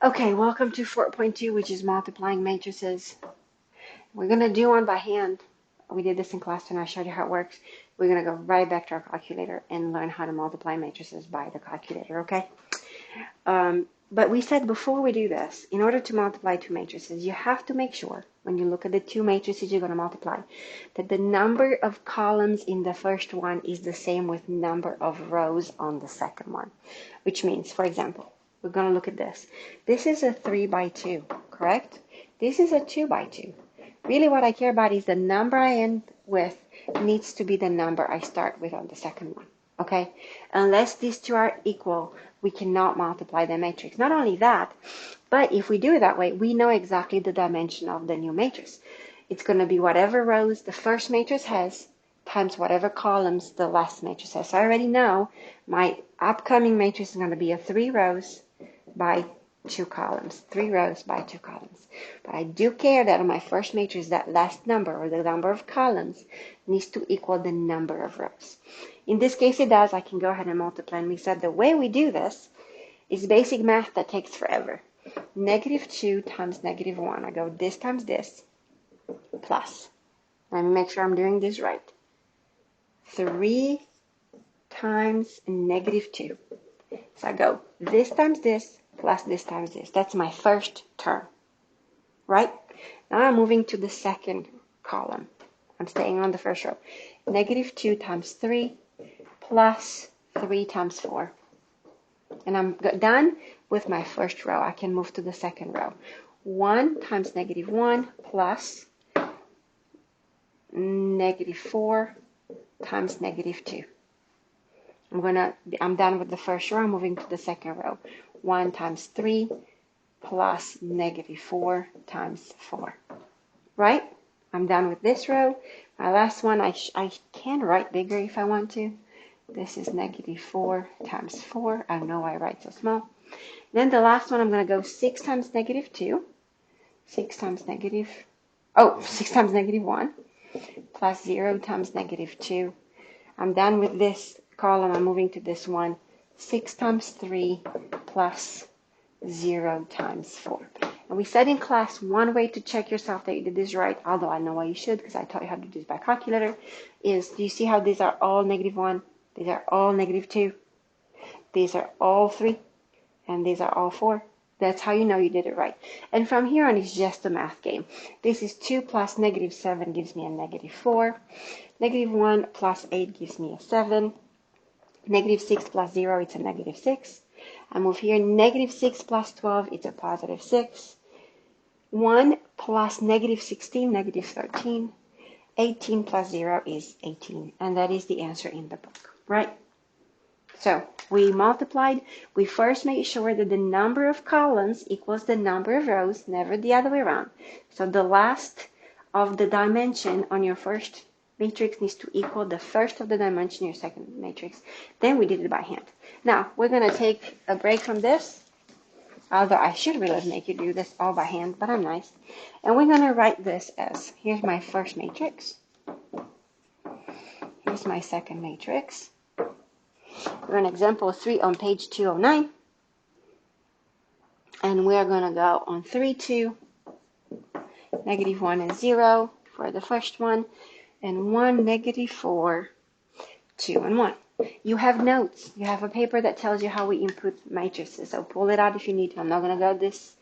Okay, welcome to 4.2, which is multiplying matrices. We're going to do one by hand. We did this in class and I showed you how it works. We're going to go right back to our calculator and learn how to multiply matrices by the calculator, okay? But we said before we do this, in order to multiply two matrices, you have to make sure, when you look at the two matrices you're going to multiply, that the number of columns in the first one is the same with number of rows on the second one. Which means, for example, we're going to look at this. This is a 3 by 2, correct? This is a 2 by 2. Really what I care about is the number I end with needs to be the number I start with on the second one. Okay? Unless these two are equal, we cannot multiply the matrix. Not only that, but if we do it that way, we know exactly the dimension of the new matrix. It's going to be whatever rows the first matrix has times whatever columns the last matrix has. So I already know my upcoming matrix is going to be a 3 rows by 2 columns. 3 rows by 2 columns. But I do care that on my first matrix, that last number, or the number of columns, needs to equal the number of rows. In this case, it does. I can go ahead and multiply. And we said the way we do this is basic math that takes forever. Negative 2 times negative 1. I go this times this, plus. Let me make sure I'm doing this right. 3 times negative 2. So I go this times this, plus this times this. That's my first term, right? Now I'm moving to the second column. I'm staying on the first row. Negative 2 times 3 plus 3 times 4. And I'm done with my first row. I can move to the second row. 1 times negative 1 plus negative 4 times negative 2. I'm done with the first row. I'm moving to the second row. 1 times 3 plus negative 4 times 4. Right? I'm done with this row. My last one, I can write bigger if I want to. This is negative 4 times 4. I know I write so small. Then the last one, I'm going to go 6 times negative 2. 6 times negative 1 plus 0 times negative 2. I'm done with this column. I'm moving to this one. 6 times 3 plus 0 times 4. And we said in class, one way to check yourself that you did this right, although I know why you should because I taught you how to do this by calculator, is do you see how these are all negative 1? These are all negative 2. These are all 3. And these are all 4. That's how you know you did it right. And from here on, it's just a math game. This is 2 plus negative 7 gives me a negative 4. Negative 1 plus 8 gives me a 7. Negative 6 plus 0, it's a negative 6. I move here. Negative 6 plus 12, it's a positive 6. 1 plus negative 16, negative 13. 18 plus 0 is 18. And that is the answer in the book, right? So we multiplied. We first made sure that the number of columns equals the number of rows, never the other way around. So the last of the dimension on your first matrix needs to equal the first of the dimension in your second matrix. Then we did it by hand. Now we're going to take a break from this, although I should really make you do this all by hand, but I'm nice. And we're going to write this as, here's my first matrix. Here's my second matrix. We're on example 3 on page 209. And we're going to go on 3, 2, negative 1 and 0 for the first one, and 1, negative 4, 2 and 1. You have notes. You have a paper that tells you how we input matrices. So pull it out if you need to. I'm not going to go this.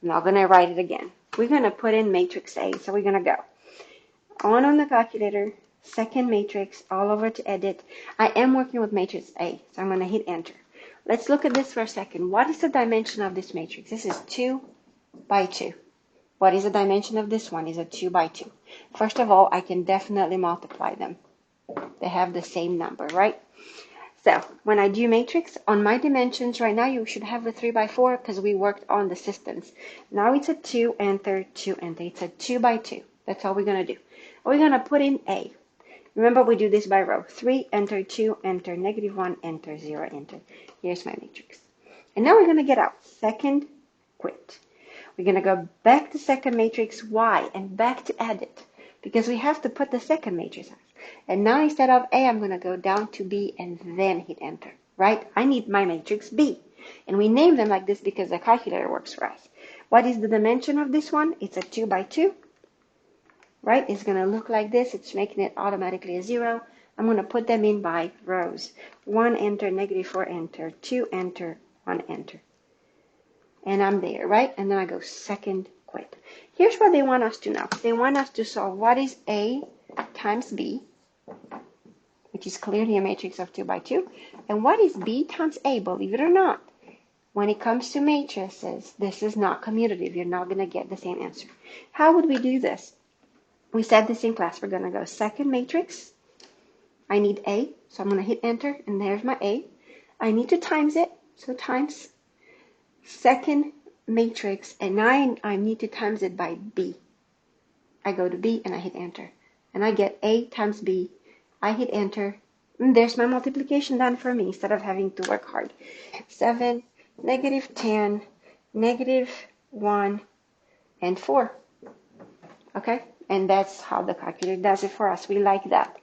I'm not going to write it again. We're going to put in matrix A. So we're going to go on the calculator, second matrix, all over to edit. I am working with matrix A, so I'm going to hit enter. Let's look at this for a second. What is the dimension of this matrix? This is 2 by 2. What is the dimension of this one? Is a 2 by 2. First of all, I can definitely multiply them. They have the same number, right? So when I do matrix, on my dimensions right now, you should have a 3 by 4 because we worked on the systems. Now it's a 2, enter, 2, enter. It's a 2 by 2. That's all we're going to do. We're going to put in A. Remember, we do this by row. 3, enter, 2, enter, negative 1, enter, 0, enter. Here's my matrix. And now we're going to get out. Second, quit. We're going to go back to second matrix, Y, and back to edit. Because we have to put the second matrix on. And now instead of A, I'm going to go down to B and then hit enter, right? I need my matrix B. And we name them like this because the calculator works for us. What is the dimension of this one? It's a 2 by 2, right? It's going to look like this. It's making it automatically a 0. I'm going to put them in by rows. 1, enter, -4, enter, 2, enter, 1, enter. And I'm there, right? And then I go second, quit. Here's what they want us to know. They want us to solve what is A times B, which is clearly a matrix of 2 by 2. And what is B times A? Believe it or not, when it comes to matrices, this is not commutative. You're not going to get the same answer. How would we do this? We said this in class. We're going to go second matrix. I need A, so I'm going to hit enter, and there's my A. I need to times it, so times second matrix, and now I need to times it by B. I go to B and I hit enter, and I get A times B. I hit enter, and there's my multiplication done for me instead of having to work hard. 7, -10, -1, and 4. Okay, and that's how the calculator does it for us. We like that.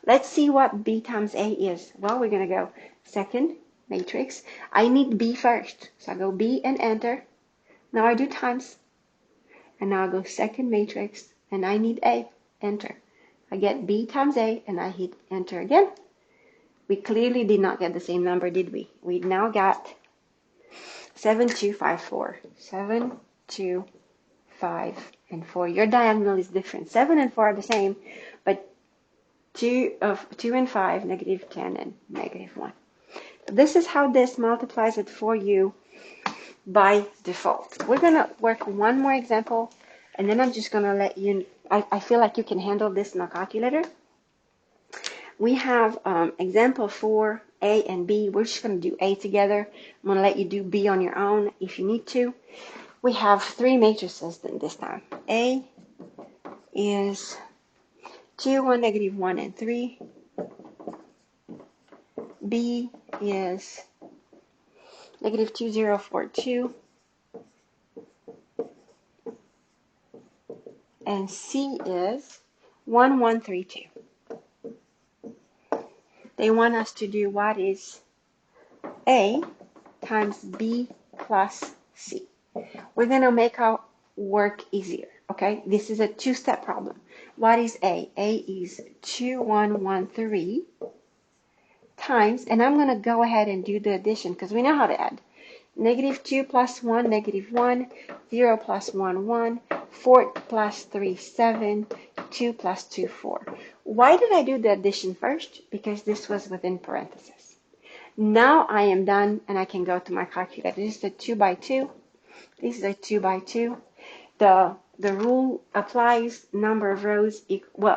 Let's see what B times A is. Well, we're going to go second matrix. I need B first, so I go B and enter. Now I do times, and now I go second matrix, and I need A, enter. I get B times A, and I hit enter again. We clearly did not get the same number, did we? We now got 7, 2, 5, 4. 7, 2, 5, and 4. Your diagonal is different. 7 and 4 are the same, but 2 and 5, -10 and -1. This is how this multiplies it for you by default. We're going to work one more example, and then I'm just going to let you, I feel like you can handle this in a calculator. We have example 4, A and B. We're just going to do A together. I'm going to let you do B on your own if you need to. We have 3 matrices this time. A is 2, 1, -1, and 3. B is -2, 0, 4, 2. And C is 1, 1, 3, 2. They want us to do what is A times B plus C. We're going to make our work easier, okay? This is a 2-step problem. What is A? A is 2, 1, 1, 3 times, and I'm going to go ahead and do the addition because we know how to add. -2 plus 1, -1, 0 plus 1, 1, 4 plus 3, 7, 2 plus 2, 4. Why did I do the addition first? Because this was within parentheses. Now I am done, and I can go to my calculator. This is a 2 by 2. This is a 2 by 2. The rule applies. Number of rows,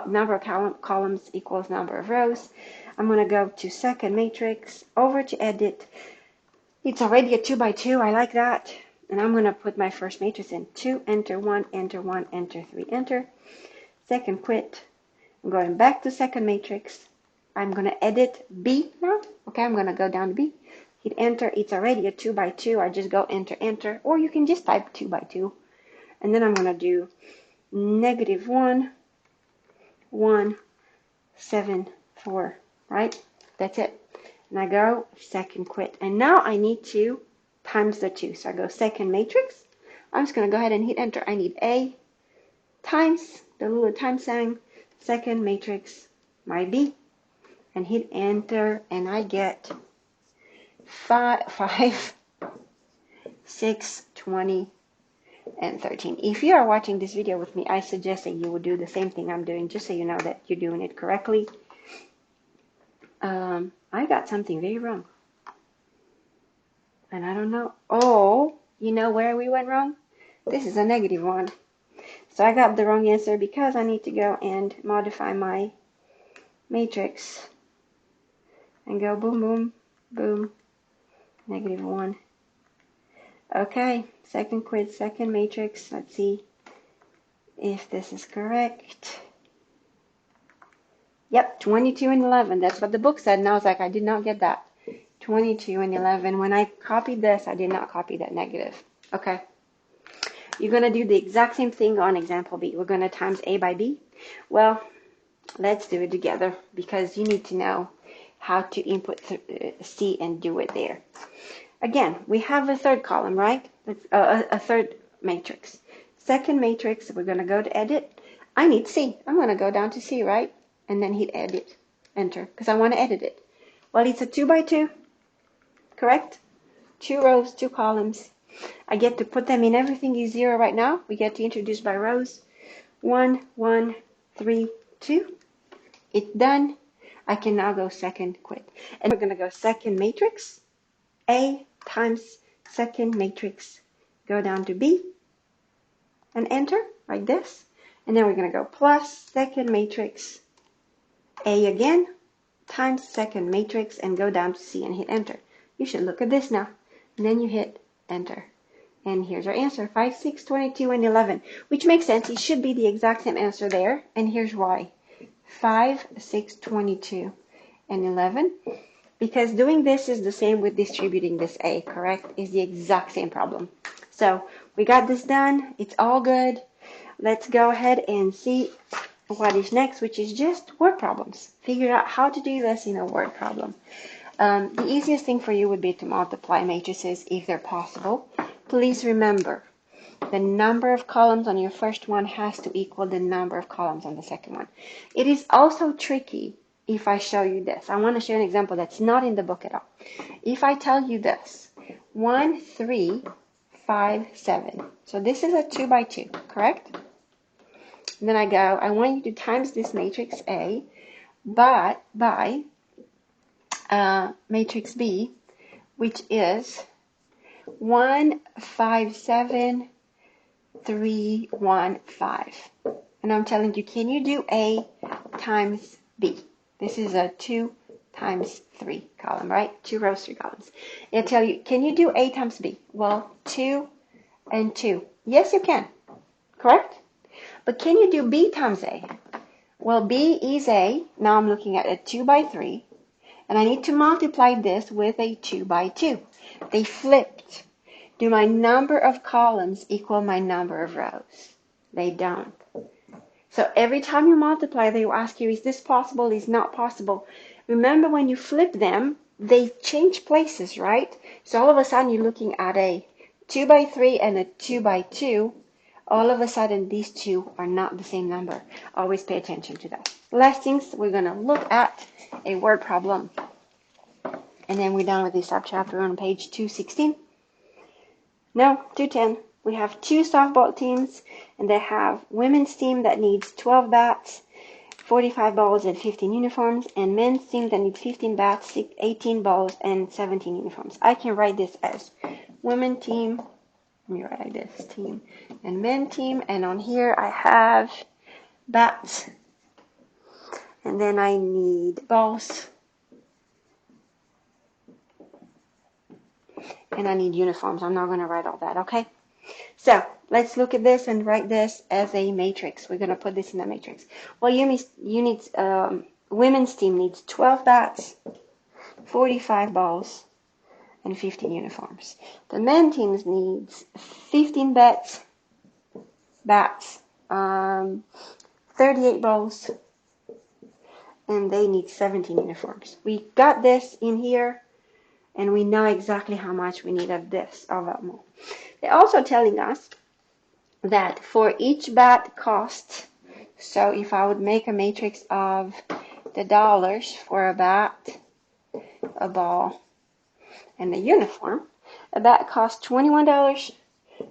number of columns equals number of rows. I'm going to go to second matrix, over to edit. It's already a 2 by 2. I like that. And I'm going to put my first matrix in. 2, enter, 1, enter, 1, enter, 3, enter. Second, quit. I'm going back to second matrix. I'm going to edit B now. Okay, I'm going to go down to B. Hit enter. It's already a 2 by 2. I just go enter, enter. Or you can just type 2 by 2. And then I'm going to do -1, 1, 7, 4. Right? That's it. And I go second, quit. And now I need to times the 2. So I go second matrix. I'm just going to go ahead and hit enter. I need A times the little times sign, second matrix, my B, and hit enter, and I get 5, 6, 20, and 13. If you are watching this video with me, I suggest that you will do the same thing I'm doing, just so you know that you're doing it correctly. I got something very wrong. And I don't know. Oh, you know where we went wrong? This is a -1. So I got the wrong answer because I need to go and modify my matrix. And go boom, boom, boom, -1. Okay, second quit, second matrix. Let's see if this is correct. Yep, 22 and 11. That's what the book said. And I was like, I did not get that. 22 and 11. When I copied this, I did not copy that negative. Okay. You're going to do the exact same thing on example B. We're going to times A by B. Well, let's do it together because you need to know how to input C and do it there. Again, we have a third column, right? A third matrix. Second matrix, we're going to go to edit. I need C. I'm going to go down to C, right? And then hit edit, enter, because I want to edit it. Well, it's a 2 by 2, correct? 2 rows, 2 columns. I get to put them in. Everything is 0 right now. We get to introduce by rows. 1, 1, 3, 2. It's done. I can now go second quit. And we're going to go second matrix, A times second matrix, go down to B, and enter, like this. And then we're going to go plus second matrix, A again, times second matrix, and go down to C and hit enter. You should look at this now. And then you hit enter. And here's our answer, 5, 6, 22, and 11, which makes sense. It should be the exact same answer there. And here's why. 5, 6, 22, and 11. Because doing this is the same with distributing this A, correct? Is the exact same problem. So we got this done. It's all good. Let's go ahead and see what is next, which is just word problems. Figure out how to do this in a word problem. The easiest thing for you would be to multiply matrices if they're possible. Please remember, the number of columns on your first one has to equal the number of columns on the second one. It is also tricky if I show you this. I want to show an example that's not in the book at all. If I tell you this, 1, 3, 5, 7. So this is a 2 by 2, correct? And then I want you to times this matrix A by matrix B, which is 1, 5, 7, 3, 1, 5. And I'm telling you, can you do A times B? This is a 2 times 3 column, right? 2 rows, 3 columns. And I tell you, can you do A times B? Well, 2 and 2. Yes, you can. Correct? But can you do B times A? Well, B is A. Now I'm looking at a 2 by 3. And I need to multiply this with a 2 by 2. They flipped. Do my number of columns equal my number of rows? They don't. So every time you multiply, they will ask you, is this possible? Is not possible? Remember, when you flip them, they change places, right? So all of a sudden, you're looking at a 2 by 3 and a 2 by 2. All of a sudden, these two are not the same number. Always pay attention to that. Last things, we're going to look at a word problem. And then we're done with this subchapter on page 216. No, 210. We have 2 softball teams, and they have women's team that needs 12 bats, 45 balls, and 15 uniforms, and men's team that needs 15 bats, 18 balls, and 17 uniforms. I can write this as women team, let me write this, team, and men team, and on here I have bats, and then I need balls, and I need uniforms. I'm not going to write all that, okay? So let's look at this and write this as a matrix. We're going to put this in a matrix. Well, women's team needs 12 bats, 45 balls, and 15 uniforms. The men team needs 15 bats, 38 balls, and they need 17 uniforms. We got this in here, and we know exactly how much we need of this, of that more. They're also telling us that for each bat cost, so if I would make a matrix of the dollars for a bat, a ball, and a uniform, a bat costs $21,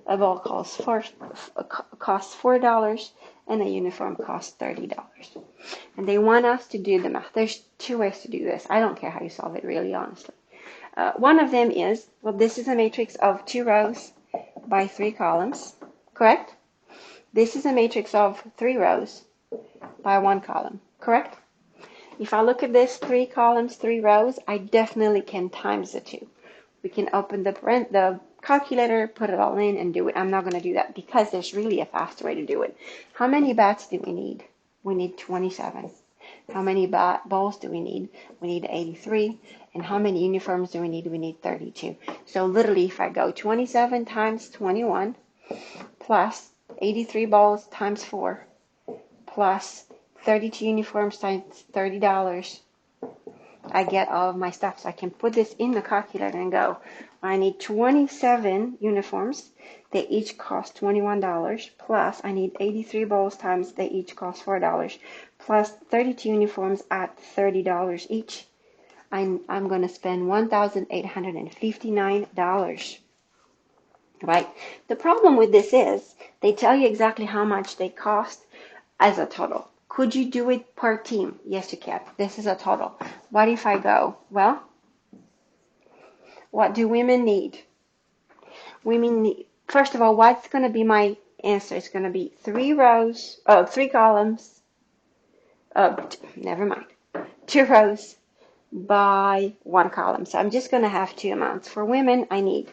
a ball costs $4, and a uniform costs $30. And they want us to do the math. There's 2 ways to do this. I don't care how you solve it, really, honestly. One of them is, well, this is a matrix of 2 rows by 3 columns, correct? This is a matrix of 3 rows by 1 column, correct? If I look at this, 3 columns, 3 rows, I definitely can times the 2. We can open the calculator, put it all in, and do it. I'm not going to do that because there's really a faster way to do it. How many bats do we need? We need 27. How many balls do we need? We need 83. And how many uniforms do we need? We need 32. So literally, if I go 27 times 21 plus 83 balls times 4 plus 32 uniforms times $30, I get all of my stuff. So I can put this in the calculator and go, I need 27 uniforms. They each cost $21. Plus, I need 83 bowls times they each cost $4. Plus 32 uniforms at $30 each. I'm going to spend $1,859. Right? The problem with this is they tell you exactly how much they cost as a total. Could you do it per team? Yes, you can. This is a total. What if I go, well, what do women need? Women need, first of all, what's going to be my answer? It's going to be 3 columns, never mind, 2 rows by 1 column. So I'm just going to have 2 amounts. For women, I need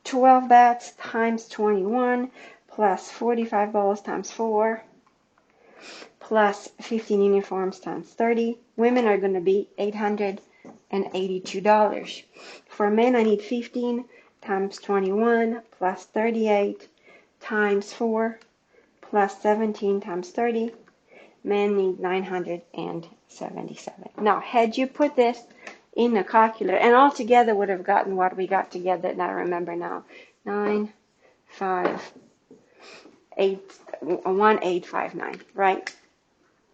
12 bats times 21 plus 45 balls times 4 plus 15 uniforms times 30. Women are going to be $882. For men, I need 15 times 21 plus 38 times 4 plus 17 times 30. Men need 977. Now, had you put this in a calculator, and all together would have gotten what we got together, and I remember now, 1859, right?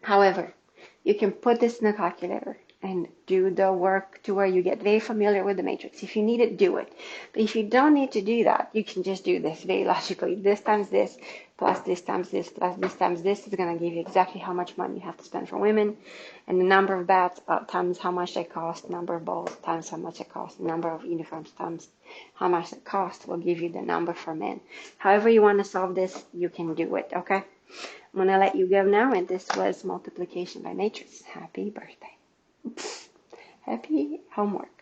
However, you can put this in a calculator and do the work to where you get very familiar with the matrix. If you need it, do it. But if you don't need to do that, you can just do this very logically. This times this, plus this times this, plus this times this is going to give you exactly how much money you have to spend for women. And the number of bats times how much they cost, number of balls times how much it costs, number of uniforms times how much it costs will give you the number for men. However you want to solve this, you can do it, okay? I'm going to let you go now, and this was multiplication by matrix. Happy birthday. Happy homework.